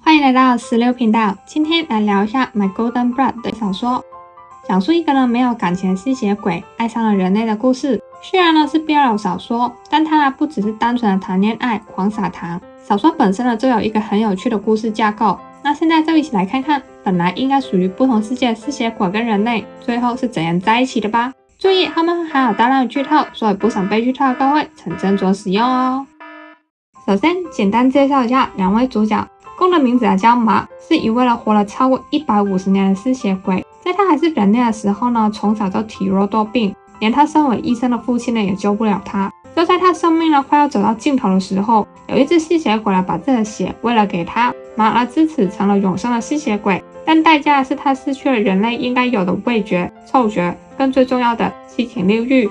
欢迎来到16频道，今天来聊一下 My Golden Blood 的小说，讲述一个没有感情的吸血鬼爱上了人类的故事。虽然是 BL 小说，但它不只是单纯的谈恋爱狂撒糖，小说本身就有一个很有趣的故事架构。那现在就一起来看看本来应该属于不同世界的吸血鬼跟人类最后是怎样在一起的吧。注意他们还有大量的剧透，所以不想被剧透的各位请斟酌使用哦。首先简单介绍一下两位主角，公的名字叫马，是一位活了超过150年的吸血鬼。在他还是人类的时候从小就体弱多病，连他身为医生的父亲也救不了他。就在他生命快要走到尽头的时候，有一只吸血鬼把自己的血喂了给他，马自此成了永生的吸血鬼，但代价是他失去了人类应该有的味觉、嗅觉，更最重要的七情六欲。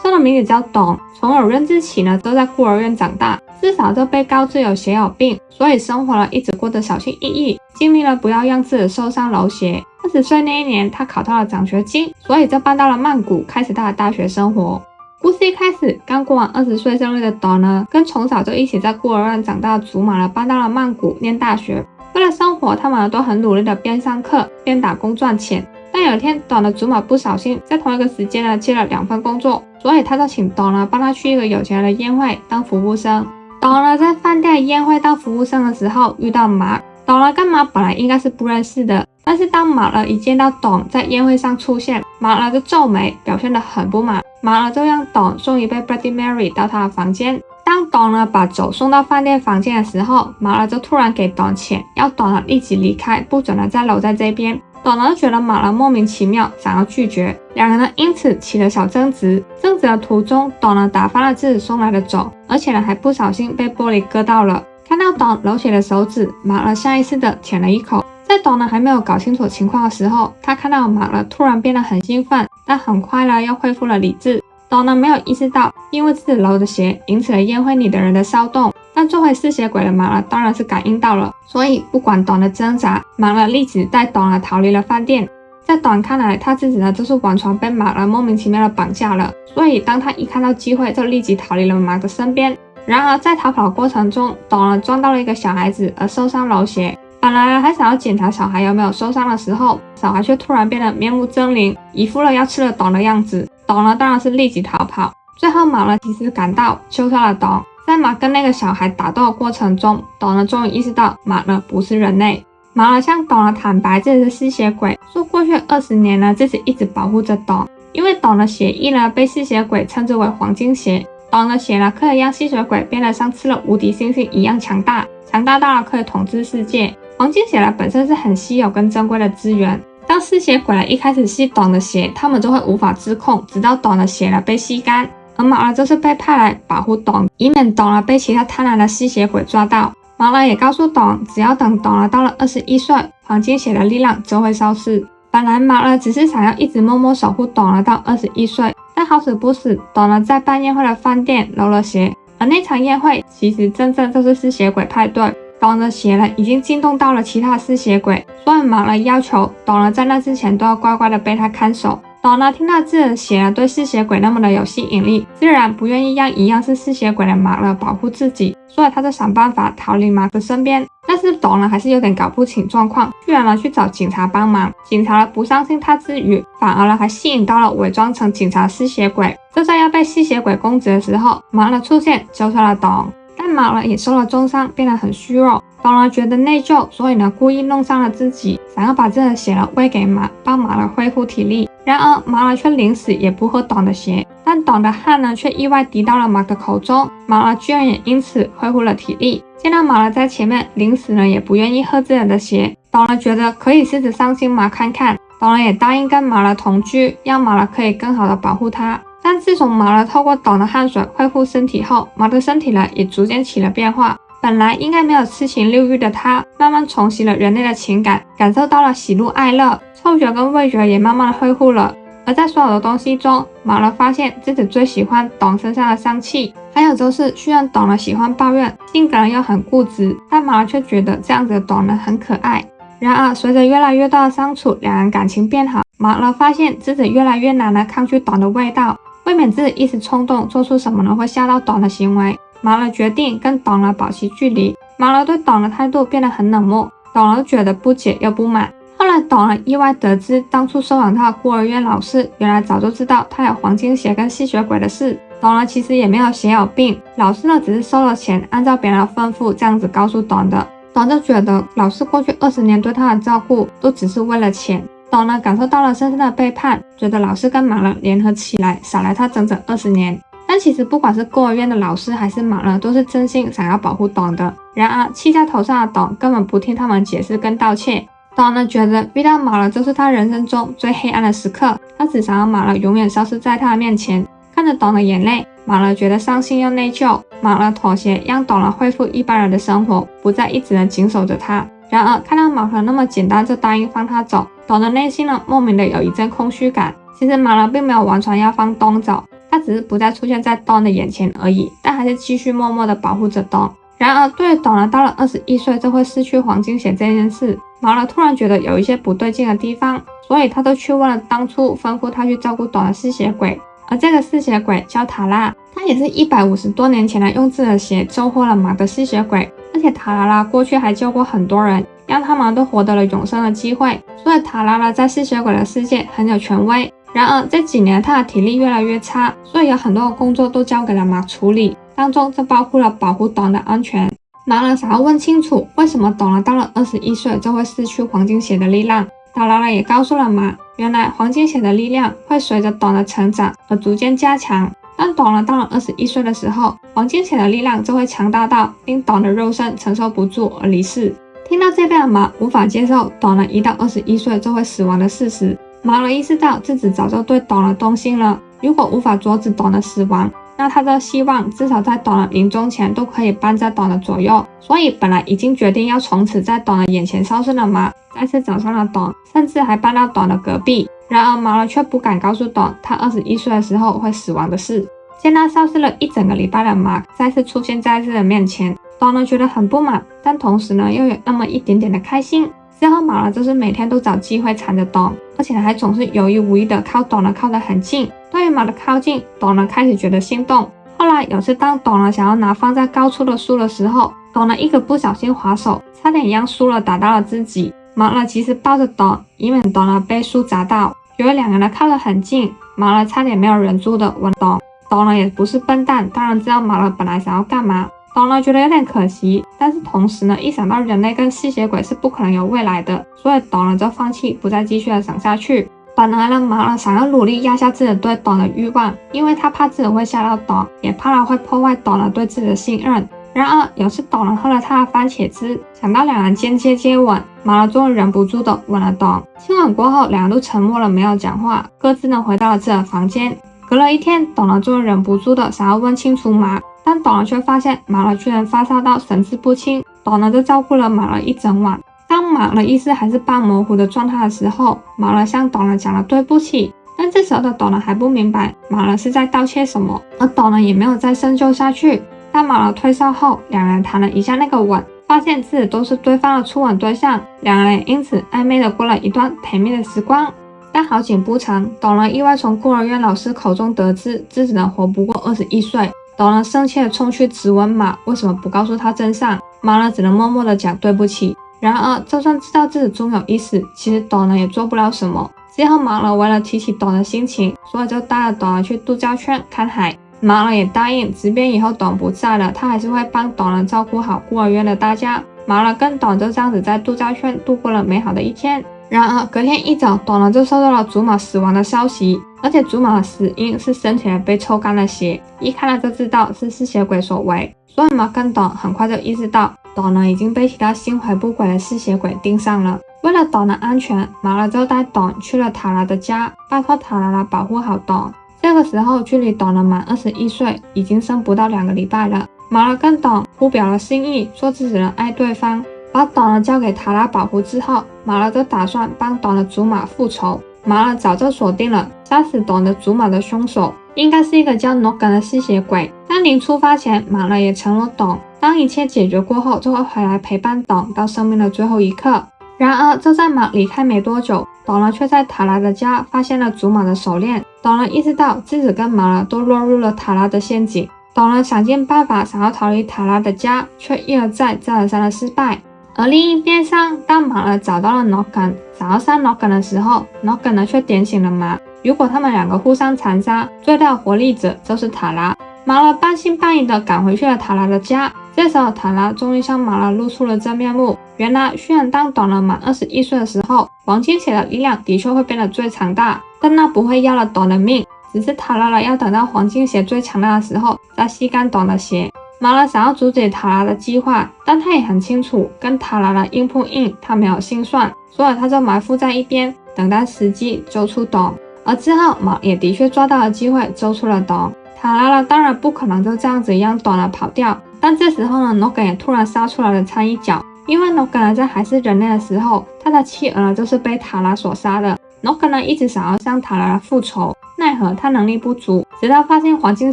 生的名字叫董，从有认知起都在孤儿院长大，自小就被告知有血友病，所以生活一直过得小心翼翼，尽力了不要让自己受伤流血。20岁那一年，他考到了奖学金，所以就搬到了曼谷，开始他的大学生活。故事一开始，刚过完20岁生日的董跟从小就一起在孤儿院长大的祖马搬到了曼谷念大学。为了生活，他们都很努力的边上课边打工赚钱。但有一天，董的祖马不小心在同一个时间接了2份工作，所以他就请董帮他去一个有钱人的宴会当服务生。董在饭店的宴会当服务生的时候遇到马，董跟马本来应该是不认识的，但是当马一见到董在宴会上出现，马就皱眉，表现得很不满。马就让董送一杯 Bloody Mary 到他的房间。当董把酒送到饭店房间的时候，马就突然给董钱，要董立即离开，不准再留在这边。董就觉得马莫名其妙，想要拒绝，两人因此起了小争执。争执的途中，董打翻了自己送来的酒，而且还不小心被玻璃割到了。看到董流血的手指，马下意识地舔了一口。在董还没有搞清楚情况的时候，他看到马突然变得很兴奋，但很快又恢复了理智。董没有意识到，因为自己流的血引起了宴会里的人的骚动，但作为吸血鬼的马当然是感应到了，所以不管董的挣扎，马立即带董逃离了饭店。在董看来，他自己就是完全被马莫名其妙的绑架了，所以当他一看到机会，就立即逃离了马的身边。然而在逃跑的过程中，董撞到了一个小孩子而受伤流血。本来还想要检查小孩有没有受伤的时候，小孩却突然变得面目狰狞，一副要吃了董的样子。董当然是立即逃跑。最后马及时赶到，救下了董。在马跟那个小孩打斗的过程中，董终于意识到马不是人类。马向董坦白自己是吸血鬼，说过去20年自己一直保护着董，因为董的血液被吸血鬼称之为黄金血。董的血可以让吸血鬼变得像吃了无敌星星一样强大，强大到可以统治世界。黄金血本身是很稀有跟珍贵的资源，当吸血鬼一开始吸董的血，他们就会无法自控，直到董的血被吸干。而马就是被派来保护董，以免董被其他贪婪的吸血鬼抓到。马也告诉董，只要等董到了21岁，黄金血的力量就会消失。本来马只是想要一直默默守护董到21岁，但好死不死，董在办宴会的饭店流了血，而那场宴会其实真正就是吸血鬼派对。董的血已经惊动到了其他吸血鬼，所以马要求董在那之前都要乖乖的被他看守。董听到自己的血对吸血鬼那么的有吸引力，自然不愿意让一样是吸血鬼的马保护自己，所以他就想办法逃离马的身边。但是董还是有点搞不清状况，居然去找警察帮忙。警察不相信他之余，反而还吸引到了伪装成警察的吸血鬼。就在要被吸血鬼攻击的时候，马出现救下了董。但马也受了重伤，变得很虚弱。董觉得内疚，所以故意弄伤了自己，想要把自己的血喂给马，帮马恢复体力。然而马却临死也不喝董的血，但董的汗却意外滴到了马的口中，马居然也因此恢复了体力。见到马在前面，临死也不愿意喝自己的血。董觉得可以试着伤心马看看，董也答应跟马同居，让马可以更好的保护他。但自从马透过董的汗水恢复身体后，马的身体也逐渐起了变化。本来应该没有七情六欲的他，慢慢重拾了人类的情感，感受到了喜怒哀乐，嗅觉跟味觉也慢慢的恢复了。而在所有的东西中，马发现自己最喜欢董身上的香气，还有就是虽然董喜欢抱怨，性格又很固执，但马却觉得这样子的董很可爱。然而随着越来越多的相处，两人感情变好，马发现自己越来越难抗拒董的味道，未免自己一时冲动做出什么会吓到董的行为，马决定跟董保持距离。马勒对董的态度变得很冷漠，董了觉得不解又不满。后来董了意外得知，当初收养他的孤儿院老师原来早就知道他有黄金血跟吸血鬼的事。董了其实也没有血有病，老师呢只是收了钱，按照别人的吩咐这样子告诉董的。董就觉得老师过去20年对他的照顾都只是为了钱。董呢感受到了深深的背叛，觉得老师跟马勒联合起来少了他整整20年。但其实不管是孤儿院的老师还是马勒，都是真心想要保护董的。然而气在头上的董根本不听他们解释跟道歉。董呢觉得遇到马勒就是他人生中最黑暗的时刻，他只想要马勒永远消失在他的面前。看着董的眼泪，马勒觉得伤心又内疚。马勒妥协，让董了恢复一般人的生活，不再一直的紧守着他。然而看到马勒那么简单就答应放他走，董的内心呢莫名的有一阵空虚感。其实马勒并没有完全要放董走，他只是不再出现在董的眼前而已，但还是继续默默的保护着董。然而对于董了到了21岁就会失去黄金血这件事，马勒突然觉得有一些不对劲的地方，所以他都去问了当初吩咐他去照顾董的吸血鬼。而这个吸血鬼叫塔拉，他也是150多年前用自己的血救活了马的吸血鬼，而且塔拉过去还救过很多人，让他们都获得了永生的机会，所以塔拉在吸血鬼的世界很有权威。然而这几年他的体力越来越差，所以有很多的工作都交给了马处理，当中就包括了保护董的安全。马勒想要问清楚为什么董了到了21岁就会失去黄金血的力量。塔拉也告诉了马，原来黄金血的力量会随着董的成长而逐渐加强，当董了到了21岁的时候，黄金血的力量就会强大到令董的肉身承受不住而离世。听到这边的马无法接受董了1到21岁就会死亡的事实，马勒意识到自己早就对董了动心了，如果无法阻止董的死亡，那他就希望至少在董了临终前都可以伴在董的左右。所以本来已经决定要从此在董的眼前消失的马，再次找上了董，甚至还搬到董的隔壁。然而马勒却不敢告诉董他21岁的时候会死亡的事。见他消失了一整个礼拜的马再次出现在自己的面前，董呢觉得很不满，但同时呢又有那么一点点的开心。之后马勒就是每天都找机会缠着董，而且还总是有意无意的靠董呢靠得很近。对于马的靠近，董呢开始觉得心动。后来有次当董呢想要拿放在高处的书的时候，董呢一个不小心滑手，差点让书了打到了自己。马勒及时抱着董，以免董呢被书砸到。由于两个人靠得很近，马勒差点没有忍住的吻董。董呢也不是笨蛋，当然知道马勒本来想要干嘛。董呢觉得有点可惜，但是同时呢一想到人类跟吸血鬼是不可能有未来的，所以董呢就放弃不再继续的想下去。本来呢马勒想要努力压下自己对董的欲望，因为他怕自己会吓到董，也怕他会破坏董呢对自己的信任。然而有次董呢喝了他的番茄汁，想到两人间接吻，马勒终于忍不住的吻了董。亲吻过后，两人都沉默了，没有讲话，各自呢回到了自己的房间。隔了一天，董呢终于忍不住的想要问清楚马，但董呢却发现马勒居然发烧到神志不清。董呢就照顾了马勒一整晚。当马勒意识还是半模糊的状态的时候，马勒向董呢讲了对不起，但这时候的董呢还不明白马勒是在道歉什么，而董呢也没有再深究下去。当马勒退烧后，两人谈了一下那个吻，发现自己都是对方的初吻对象，两人也因此暧昧的过了一段甜蜜的时光。但好景不长，董呢意外从孤儿院老师口中得知自己呢活不过21岁。董呢生气的冲去质问马为什么不告诉他真相，马呢只能默默的讲对不起。然而就算知道自己终有一死，其实董呢也做不了什么。之后马勒为了提起董的心情，所以就带了董呢去度假村看海。马勒也答应，即便以后董不在了，他还是会帮董呢照顾好孤儿院的大家。马勒跟董就这样子在度假村度过了美好的一天。然而隔天一早，董呢就收到了祖玛死亡的消息，而且祖玛的死因是身体被抽干了血，一看了就知道是吸血鬼所为。所以马跟董很快就意识到，董呢已经被其他心怀不轨的吸血鬼盯上了。为了董的安全，马勒就带董去了塔拉的家，拜托塔拉保护好董。这个时候距离董呢满21岁已经剩不到2个礼拜了。马勒跟董互表了心意，说自己人爱对方。把董呢交给塔拉保护之后，马勒就打算帮董的祖玛复仇。马勒早就锁定了杀死董的祖玛的凶手应该是一个叫诺根的吸血鬼。当临出发前，马勒也承诺董，当一切解决过后就会回来陪伴董到生命的最后一刻。然而就在马离开没多久，董呢却在塔拉的家发现了祖玛的手链。董呢意识到自己跟马勒都落入了塔拉的陷阱。董呢想尽办法想要逃离塔拉的家，却一而再再而三的失败。而另一边上，当马呢找到了 Nogon， 想要杀 Nogon 的时候， Nogon 呢却点醒了马，如果他们两个互相残杀，最大活力者就是塔拉。马呢半信半疑的赶回去了塔拉的家。这时候塔拉终于向马呢露出了真面目，原来虽然当董呢满21岁的时候，黄金血的力量的确会变得最强大，但那不会要了董的命，只是塔拉要等到黄金血最强大的时候再吸干董的血。马呢想要阻止塔拉的计划，但他也很清楚跟塔拉硬碰硬他没有心算，所以他就埋伏在一边，等待时机揪出董。而之后马也的确抓到了机会揪出了董。塔拉当然不可能就这样子让董跑掉，但这时候呢 Nogon 也突然杀出来了参一脚，因为 Nogon 在还是人类的时候，他的妻儿就是被塔拉所杀的。Nogon 一直想要向塔拉复仇，奈何他能力不足，直到发现黄金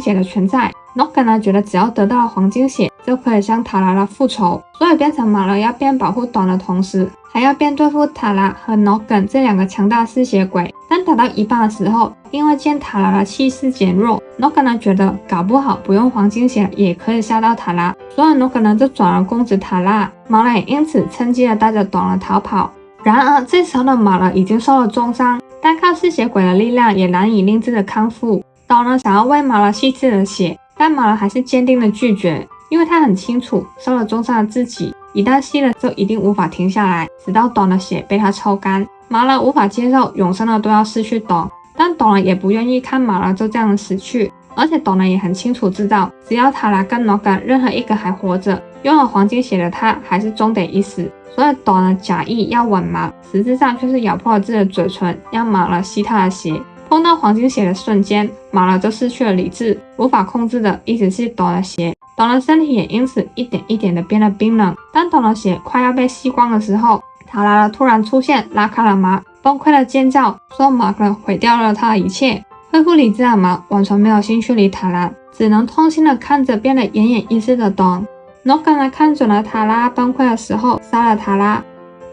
血的存在， Nogon 觉得只要得到了黄金血就可以向塔拉复仇，所以变成马了要边保护董的同时，还要边对付塔拉和 Nogon 这两个强大吸血鬼。但打到一半的时候，因为见塔拉的气势减弱， Nogon 觉得搞不好不用黄金血也可以杀到塔拉，所以 Nogon 就转而攻击塔拉，马了也因此趁机的带着董逃跑。然而这时候的马了已经受了重伤，单靠吸血鬼的力量也难以令自己康复。董想要为马了吸自己的血，但马了还是坚定的拒绝，因为他很清楚受了重伤的自己一旦吸了就一定无法停下来，直到董的血被他抽干。马了无法接受永生的都要失去董，但董也不愿意看马了就这样死去，而且董也很清楚知道，只要塔拉跟 Nogon 任何一个还活着，拥有黄金血的他还是终得一死。所以董假意要吻马，实质上却是咬破了自己的嘴唇，让马了吸他的血。碰到黄金血的瞬间，马了就失去了理智，无法控制的一直是董的血，董的身体也因此一点一点的变得冰冷。当董的血快要被吸光的时候，塔拉突然出现，拉开了马，崩溃的尖叫说马毁掉了他的一切。恢复理智的马完全没有兴趣理塔拉，只能痛心的看着变得奄奄一息的董。Nogon 看准了塔拉崩溃的时候，杀了塔拉。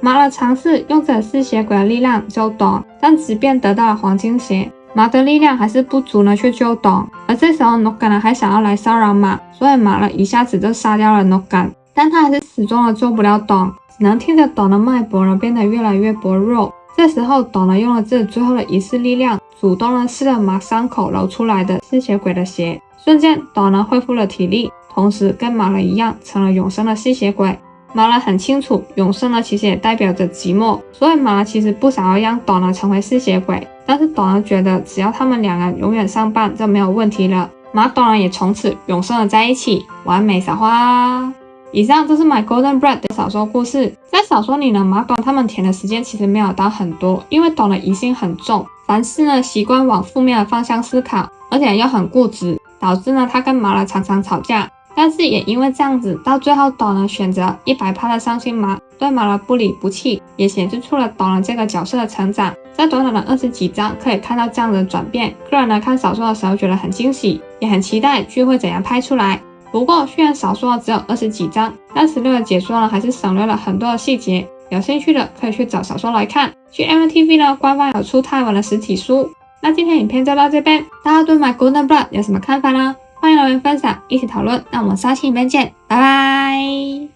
马了尝试用着吸血鬼的力量救董，但即便得到了黄金血，马的力量还是不足去救董。而这时候 Nogon 还想要来骚扰马，所以马了一下子就杀掉了 Nogon， 但他还是始终救不了董，只能听着董的脉搏变得越来越薄弱。这时候董用了自己最后的一丝力量，主动吸了马伤口流出来的吸血鬼的血，瞬间董恢复了体力，同时跟马了一样成了永生的吸血鬼。马了很清楚，永生其实也代表着寂寞，所以马了其实不想要让董成为吸血鬼，但是董觉得只要他们两人永远相伴就没有问题了。马董也从此永生在一起，完美撒花。以上就是 My Golden Bread 的小说故事。在小说里呢，马董他们甜的时间其实没有到很多，因为董的疑心很重，凡事呢习惯往负面的方向思考，而且又很固执，导致呢他跟马了常常吵架。但是也因为这样子，到最后董选择100%的相信马，对马了不离不弃，也显示出了董这个角色的成长。在短短的20几章可以看到这样的转变，个人看小说的时候觉得很惊喜，也很期待剧会怎样拍出来。不过虽然小说只有20几章，但16的解说还是省略了很多的细节，有兴趣的可以去找小说来看。去 MTV 呢官方有出泰文的实体书。那今天影片就到这边，大家对 My Golden Blood 有什么看法呢？欢迎留言分享，一起讨论。那我们下期影片见，拜拜。